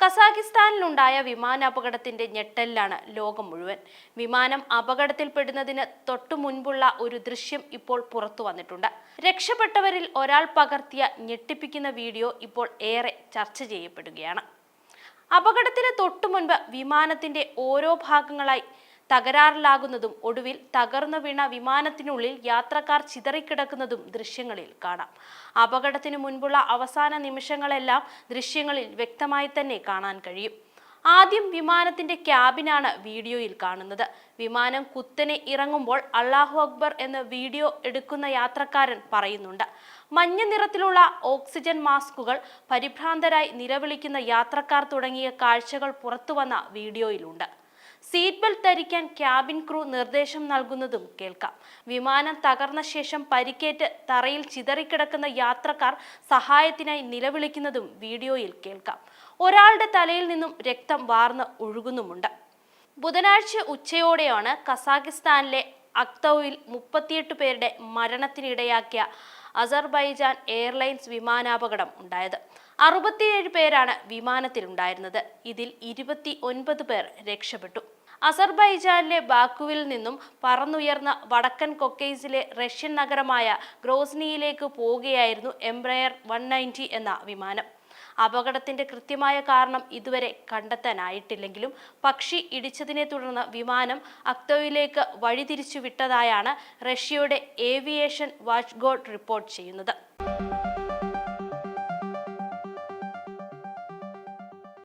കസാഖിസ്ഥാനിലുണ്ടായ വിമാനാപകടത്തിന്റെ ഞെട്ടലിലാണ് ലോകം മുഴുവൻ. വിമാനം അപകടത്തിൽപ്പെടുന്നതിന് തൊട്ടു മുൻപുള്ള ഒരു ദൃശ്യം ഇപ്പോൾ പുറത്തു വന്നിട്ടുണ്ട്. രക്ഷപ്പെട്ടവരിൽ ഒരാൾ പകർത്തിയ ഞെട്ടിപ്പിക്കുന്ന വീഡിയോ ഇപ്പോൾ ഏറെ ചർച്ച ചെയ്യപ്പെടുകയാണ്. അപകടത്തിന് തൊട്ടു മുൻപ് വിമാനത്തിന്റെ ഓരോ ഭാഗങ്ങളായി തകരാറിലാകുന്നതും ഒടുവിൽ തകർന്നു വീണ വിമാനത്തിനുള്ളിൽ യാത്രക്കാർ ചിതറിക്കിടക്കുന്നതും ദൃശ്യങ്ങളിൽ കാണാം. അപകടത്തിന് മുൻപുള്ള അവസാന നിമിഷങ്ങളെല്ലാം ദൃശ്യങ്ങളിൽ വ്യക്തമായി തന്നെ കാണാൻ കഴിയും. ആദ്യം വിമാനത്തിന്റെ ക്യാബിനാണ് വീഡിയോയിൽ കാണുന്നത്. വിമാനം കുത്തനെ ഇറങ്ങുമ്പോൾ അല്ലാഹു അക്ബർ എന്ന് വീഡിയോ എടുക്കുന്ന യാത്രക്കാരൻ പറയുന്നുണ്ട്. മഞ്ഞ നിറത്തിലുള്ള ഓക്സിജൻ മാസ്കുകൾ, പരിഭ്രാന്തരായി നിലവിളിക്കുന്ന യാത്രക്കാർ തുടങ്ങിയ കാഴ്ചകൾ പുറത്തുവന്ന വീഡിയോയിലുണ്ട്. സീറ്റ് ബെൽറ്റ് ധരിക്കാൻ ക്യാബിൻ ക്രൂ നിർദ്ദേശം നൽകുന്നതും കേൾക്കാം. വിമാനം തകർന്ന ശേഷം പരിക്കേറ്റ് തറയിൽ ചിതറിക്കിടക്കുന്ന യാത്രക്കാർ സഹായത്തിനായി നിലവിളിക്കുന്നതും വീഡിയോയിൽ കേൾക്കാം. ഒരാളുടെ തലയിൽ നിന്നും രക്തം വാർന്ന് ഒഴുകുന്നുമുണ്ട്. ബുധനാഴ്ച ഉച്ചയോടെയാണ് കസാഖിസ്ഥാനിലെ അക്തൌവിൽ 38 പേരുടെ മരണത്തിനിടയാക്കിയ അസർബൈജാൻ എയർലൈൻസ് വിമാനാപകടം ഉണ്ടായത്. 67 പേരാണ് വിമാനത്തിലുണ്ടായിരുന്നത്. ഇതിൽ 29 പേർ രക്ഷപ്പെട്ടു. അസർബൈജാനിലെ ബാക്കുവിൽ നിന്നും പറന്നുയർന്ന വടക്കൻ കൊക്കൈസിലെ റഷ്യൻ നഗരമായ ഗ്രോസ്നിയിലേക്ക് പോവുകയായിരുന്നു എംബ്രയർ 190 എന്ന വിമാനം. അപകടത്തിന്റെ കൃത്യമായ കാരണം ഇതുവരെ കണ്ടെത്താനായിട്ടില്ലെങ്കിലും പക്ഷി ഇടിച്ചതിനെ തുടർന്ന് വിമാനം അക്തൌവിലേക്ക് വഴിതിരിച്ചു വിട്ടതായാണ് റഷ്യയുടെ ഏവിയേഷൻ വാച്ച് ഗോഡ് റിപ്പോർട്ട് ചെയ്യുന്നത്.